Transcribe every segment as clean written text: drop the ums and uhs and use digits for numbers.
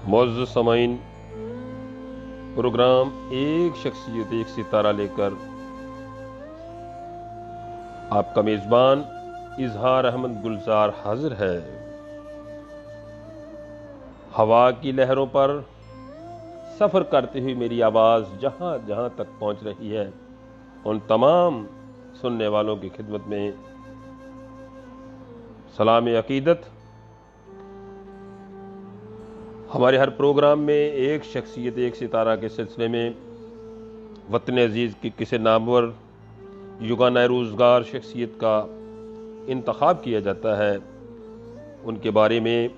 معزز سامعین، پروگرام ایک شخصیت ایک ستارہ لے کر آپ کا میزبان اظہار احمد گلزار حاضر ہے۔ ہوا کی لہروں پر سفر کرتے ہوئے میری آواز جہاں جہاں تک پہنچ رہی ہے، ان تمام سننے والوں کی خدمت میں سلام عقیدت۔ ہمارے ہر پروگرام میں ایک شخصیت ایک ستارہ کے سلسلے میں وطن عزیز کی کسی نامور یگانہ روزگار شخصیت کا انتخاب کیا جاتا ہے، ان کے بارے میں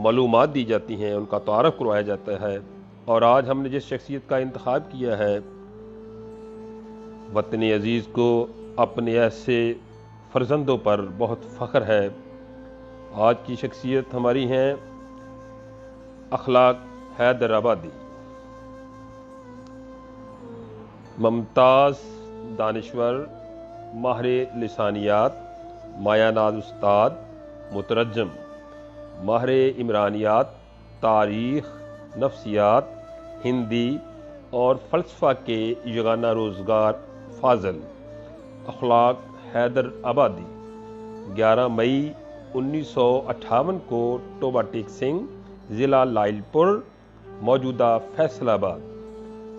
معلومات دی جاتی ہیں، ان کا تعارف کروایا جاتا ہے۔ اور آج ہم نے جس شخصیت کا انتخاب کیا ہے، وطن عزیز کو اپنے ایسے فرزندوں پر بہت فخر ہے۔ آج کی شخصیت ہماری ہیں اخلاق حیدر آبادی، ممتاز دانشور، ماہر لسانیات، مایہ ناز استاد، مترجم، ماہر عمرانیات، تاریخ، نفسیات، ہندی اور فلسفہ کے یگانہ روزگار فاضل اخلاق حیدر آبادی 11 مئی 1958 کو ٹوبہ ٹیک سنگھ، ضلع لائل پور، موجودہ فیصل آباد،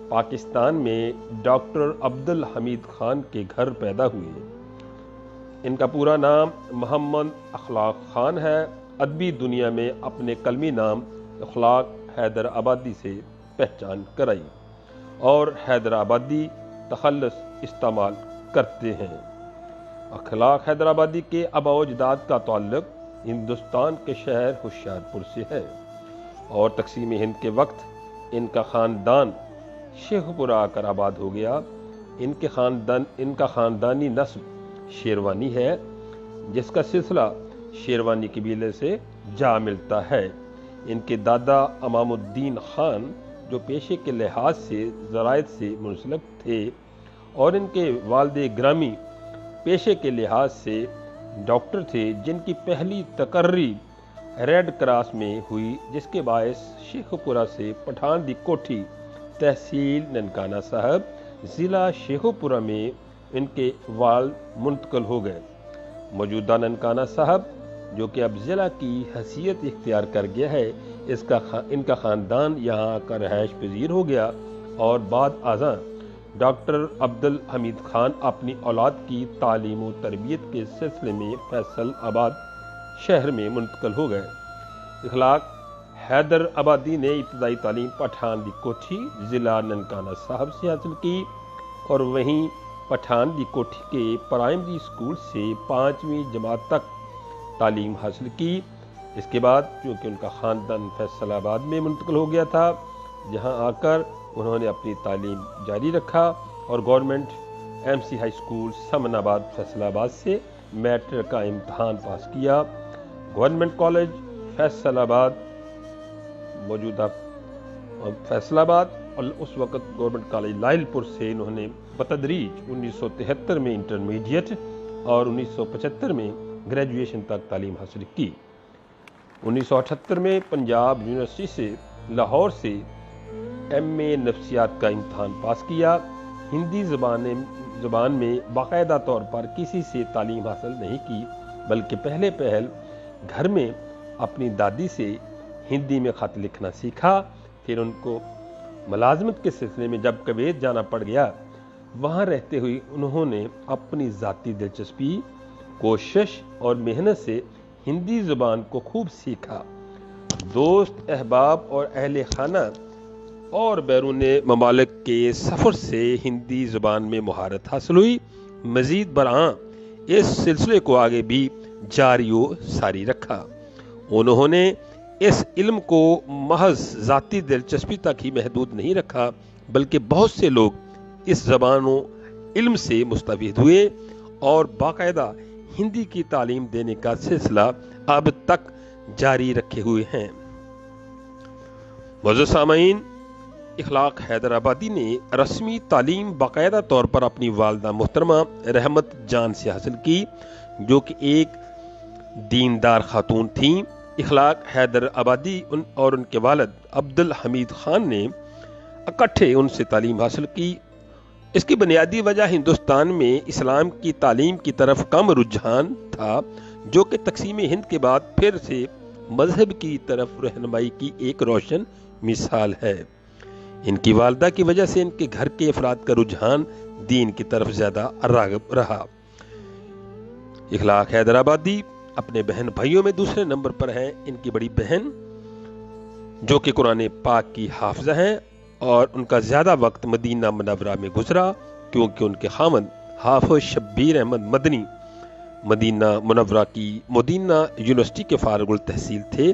پاکستان میں ڈاکٹر عبدالحمید خان کے گھر پیدا ہوئے۔ ان کا پورا نام محمد اخلاق خان ہے۔ ادبی دنیا میں اپنے قلمی نام اخلاق حیدر آبادی سے پہچان کرائی اور حیدر آبادی تخلص استعمال کرتے ہیں۔ اخلاق حیدر آبادی کے آباء و اجداد کا تعلق ہندوستان کے شہر ہوشیارپور سے ہے اور تقسیم ہند کے وقت ان کا خاندان شیخ پورہ آ کر آباد ہو گیا۔ ان کا خاندانی نسب شیروانی ہے، جس کا سلسلہ شیروانی قبیلے سے جا ملتا ہے۔ ان کے دادا امام الدین خان جو پیشے کے لحاظ سے زراعت سے منسلک تھے اور ان کے والد گرامی پیشے کے لحاظ سے ڈاکٹر تھے، جن کی پہلی تقرری ریڈ کراس میں ہوئی، جس کے باعث شیخ پورہ سے پٹھان دی کوٹھی تحصیل ننکانہ صاحب ضلع شیخ پورہ میں ان کے والد منتقل ہو گئے۔ موجودہ ننکانہ صاحب جو کہ اب ضلع کی حیثیت اختیار کر گیا ہے، ان کا خاندان یہاں آ کر رہائش پذیر ہو گیا اور بعد ازاں ڈاکٹر عبدالحمید خان اپنی اولاد کی تعلیم و تربیت کے سلسلے میں فیصل آباد شہر میں منتقل ہو گئے۔ اخلاق حیدر آبادی نے ابتدائی تعلیم پٹھان دی کوٹھی ضلع ننکانہ صاحب سے حاصل کی اور وہیں پٹھان دی کوٹھی کے پرائمری اسکول سے 5ویں جماعت تک تعلیم حاصل کی۔ اس کے بعد چونکہ ان کا خاندان فیصل آباد میں منتقل ہو گیا تھا، جہاں آ کر انہوں نے اپنی تعلیم جاری رکھا اور گورنمنٹ MC ہائی اسکول سمن آباد فیصل آباد سے میٹرک کا امتحان پاس کیا۔ گورنمنٹ کالج فیصل آباد موجودہ فیصل آباد اور اس وقت گورنمنٹ کالج لائل پور سے انہوں نے بتدریج 1973 میں انٹرمیڈیٹ اور 1975 میں گریجویشن تک تعلیم حاصل کی۔ 1978 میں پنجاب یونیورسٹی سے لاہور سے MA نفسیات کا امتحان پاس کیا۔ ہندی زبان میں باقاعدہ طور پر کسی سے تعلیم حاصل نہیں کی، بلکہ پہل گھر میں اپنی دادی سے ہندی میں خط لکھنا سیکھا۔ پھر ان کو ملازمت کے سلسلے میں جب کویت جانا پڑ گیا، وہاں رہتے ہوئے انہوں نے اپنی ذاتی دلچسپی، کوشش اور محنت سے ہندی زبان کو خوب سیکھا۔ دوست، احباب اور اہل خانہ اور بیرون ممالک کے سفر سے ہندی زبان میں مہارت حاصل ہوئی۔ مزید برآں اس سلسلے کو آگے بھی جاری و ساری رکھا۔ انہوں نے اس علم کو محض ذاتی دلچسپی تک ہی محدود نہیں رکھا، بلکہ بہت سے لوگ اس زبان و علم سے مستفید ہوئے اور باقاعدہ ہندی کی تعلیم دینے کا سلسلہ اب تک جاری رکھے ہوئے ہیں۔ معزز سامعین، اخلاق حیدر آبادی نے رسمی تعلیم باقاعدہ طور پر اپنی والدہ محترمہ رحمت جان سے حاصل کی، جو کہ ایک دیندار خاتون تھیں اخلاق حیدر آبادی اور ان کے والد عبد الحمید خان نے اکٹھے ان سے تعلیم حاصل کی۔ اس کی بنیادی وجہ ہندوستان میں اسلام کی تعلیم کی طرف کم رجحان تھا، جو کہ تقسیم ہند کے بعد پھر سے مذہب کی طرف رہنمائی کی ایک روشن مثال ہے۔ ان کی والدہ کی وجہ سے ان کے گھر کے افراد کا رجحان دین کی طرف زیادہ راغب رہا۔ اخلاق حیدر آبادی اپنے بہن بھائیوں میں دوسرے نمبر پر ہیں۔ ان کی بڑی بہن جو کہ قرآن پاک کی حافظہ ہیں اور ان کا زیادہ وقت مدینہ منورہ میں گزرا، کیونکہ ان کے خاوند حافظ شبیر احمد مدنی مدینہ منورہ کی مدینہ یونیورسٹی کے فارغ التحصیل تھے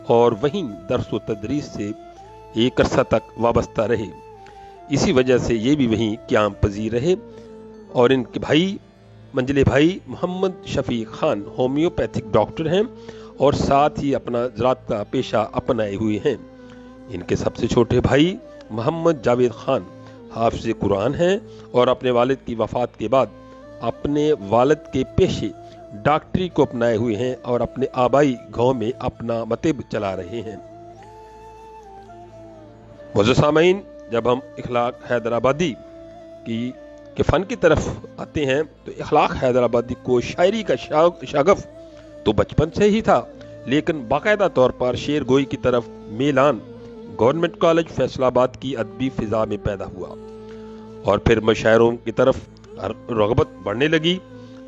اور وہیں درس و تدریس سے ایک عرصہ تک وابستہ رہے۔ اسی وجہ سے یہ بھی وہیں قیام پذیر رہے۔ اور ان کے منجلے بھائی محمد شفیق خان ہومیوپیتھک ڈاکٹر ہیں اور ساتھ ہی اپنا زراعت کا پیشہ اپنائے ہوئے ہیں۔ ان کے سب سے چھوٹے بھائی محمد جاوید خان حافظ قرآن ہیں اور اپنے والد کی وفات کے بعد اپنے والد کے پیشے ڈاکٹری کو اپنائے ہوئے ہیں اور اپنے آبائی گاؤں میں اپنا مکتب چلا رہے ہیں۔ معزز سامعین، جب ہم اخلاق حیدر آبادی کے فن کی طرف آتے ہیں تو اخلاق حیدر آبادی کو شاعری کا شغف تو بچپن سے ہی تھا، لیکن باقاعدہ طور پر شعر گوئی کی طرف میلان گورنمنٹ کالج فیصل آباد کی ادبی فضا میں پیدا ہوا اور پھر مشاعروں کی طرف رغبت بڑھنے لگی۔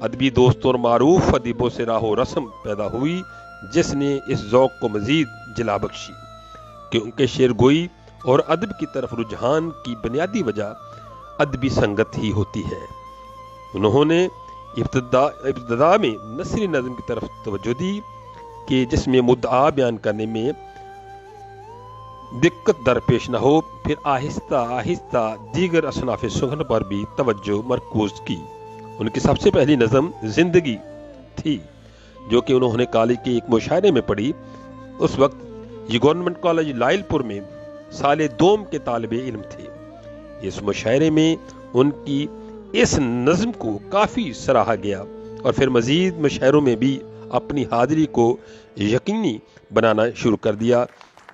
ادبی دوستوں اور معروف ادیبوں سے راہ و رسم پیدا ہوئی، جس نے اس ذوق کو مزید جلا بخشی، کیونکہ شعر گوئی اور ادب کی طرف رجحان کی بنیادی وجہ ادبی سنگت ہی ہوتی ہے۔ انہوں نے ابتدا میں نثری نظم کی طرف توجہ دی کہ جس میں مدعا بیان کرنے میں دقت درپیش نہ ہو، پھر آہستہ آہستہ دیگر اصناف سخن پر بھی توجہ مرکوز کی۔ ان کی سب سے پہلی نظم زندگی تھی، جو کہ انہوں نے کالج کے ایک مشاعرے میں پڑھی۔ اس وقت یہ گورنمنٹ کالج لائل پور میں سال دوم کے طالب علم تھے۔ اس مشاعرے میں ان کی اس نظم کو کافی سراہا گیا اور پھر مزید مشاعروں میں بھی اپنی حاضری کو یقینی بنانا شروع کر دیا،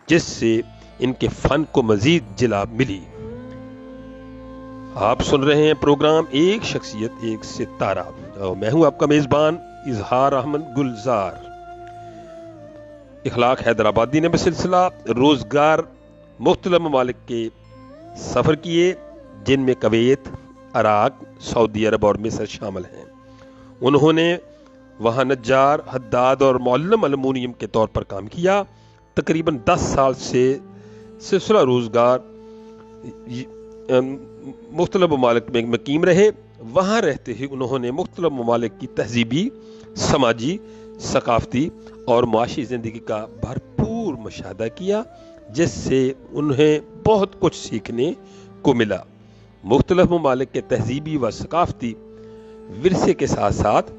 جس سے ان کے فن کو مزید جلا ملی۔ آپ سن رہے ہیں پروگرام ایک شخصیت ایک ستارہ اور میں ہوں آپ کا میزبان اظہار احمد گلزار۔ اخلاق حیدر آبادی نے بسلسلہ روزگار مختلف ممالک کے سفر کیے، جن میں کویت، عراق، سعودی عرب اور مصر شامل ہیں۔ انہوں نے وہاں نجار، حداد اور معلم المونیم کے طور پر کام کیا۔ تقریباً 10 سال سے سلسلہ روزگار مختلف ممالک میں مقیم رہے۔ وہاں رہتے ہی انہوں نے مختلف ممالک کی تہذیبی، سماجی، ثقافتی اور معاشی زندگی کا بھرپور مشاہدہ کیا، جس سے انہیں بہت کچھ سیکھنے کو ملا۔ مختلف ممالک کے تہذیبی و ثقافتی ورثے کے ساتھ ساتھ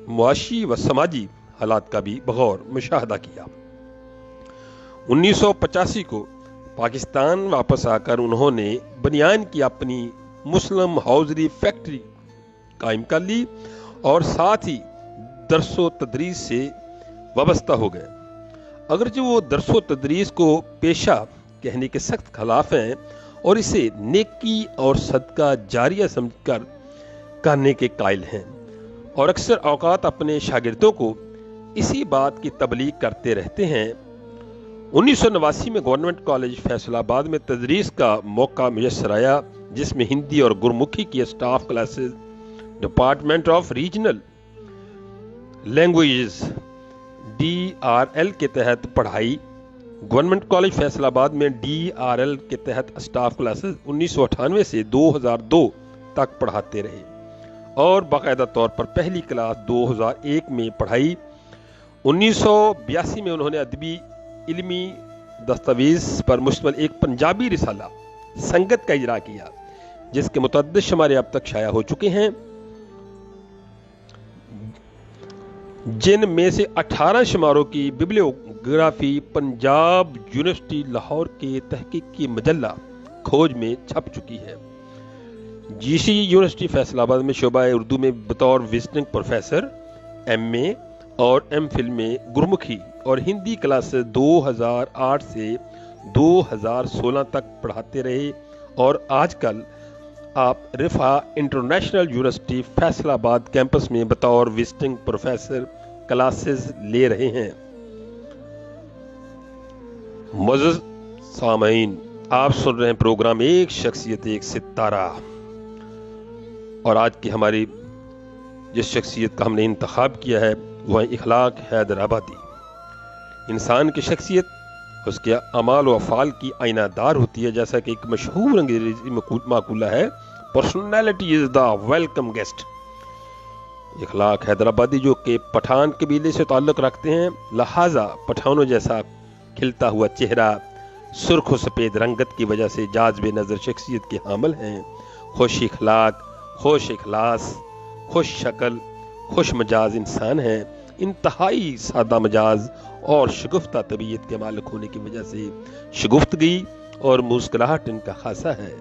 معاشی و سماجی حالات کا بھی بغور مشاہدہ کیا۔ 1985 کو پاکستان واپس آ کر انہوں نے بنیان کی اپنی مسلم ہاؤزری فیکٹری قائم کر لی اور ساتھ ہی درس و تدریس سے وابستہ ہو گئے۔ اگرچہ وہ درس و تدریس کو پیشہ کہنے کے سخت خلاف ہیں اور اسے نیکی اور صدقہ جاریہ سمجھ کر کرنے کے قائل ہیں، اور اکثر اوقات اپنے شاگردوں کو اسی بات کی تبلیغ کرتے رہتے ہیں۔ 1989 میں گورنمنٹ کالج فیصل آباد میں تدریس کا موقع میسر آیا، جس میں ہندی اور گرمکھی کی staff classes, department of regional languages DRL کے تحت پڑھائی۔ گورنمنٹ کالج فیصل آباد میں DRL کے تحت اسٹاف کلاسز 1998 سے 2002 تک پڑھاتے رہے اور باقاعدہ طور پر پہلی کلاس 2001 میں پڑھائی۔ 1982 میں انہوں نے ادبی علمی دستاویز پر مشتمل ایک پنجابی رسالہ سنگت کا اجرا کیا، جس کے متعدد شمارے اب تک شائع ہو چکے ہیں، جن میں سے 18 شماروں کی ببلیوگرافی پنجاب یونیورسٹی لاہور کے تحقیقی مجلہ کھوج میں چھپ چکی ہے۔ GC یونیورسٹی فیصل آباد میں شعبہ اردو میں بطور وزٹنگ پروفیسر MA اور MPhil میں گرمکھی اور ہندی کلاسز 2008 سے 2016 تک پڑھاتے رہے اور آج کل آپ رفا انٹرنیشنل یونیورسٹی فیصل آباد کیمپس میں بطور وزٹنگ پروفیسر کلاسز لے رہے ہیں۔ معزز سامعین، آپ سن رہے ہیں پروگرام ایک شخصیت ایک ستارہ، اور آج کی ہماری جس شخصیت کا ہم نے انتخاب کیا ہے وہ ہے اخلاق حیدر آبادی۔ انسان کی شخصیت اس کے اعمال و افعال کی آئینہ دار ہوتی ہے، جیسا کہ ایک مشہور انگریزی مقولہ ہے، personality is the welcome guest. اخلاق حیدر آبادی جو کہ پٹھان قبیلے سے تعلق رکھتے ہیں، لہٰذا پٹھانوں جیسا کھلتا ہوا چہرہ، سرخ و سفید رنگت کی وجہ سے جاذب نظر شخصیت کے حامل ہیں۔ خوش اخلاق، خوش اخلاص، خوش شکل، خوش مجاز انسان ہیں، انتہائی سادہ مجاز اور شگفتہ طبیعت کے مالک ہونے کی وجہ سے شگفتگی اور مسکراہٹ ان کا خاصہ ہے۔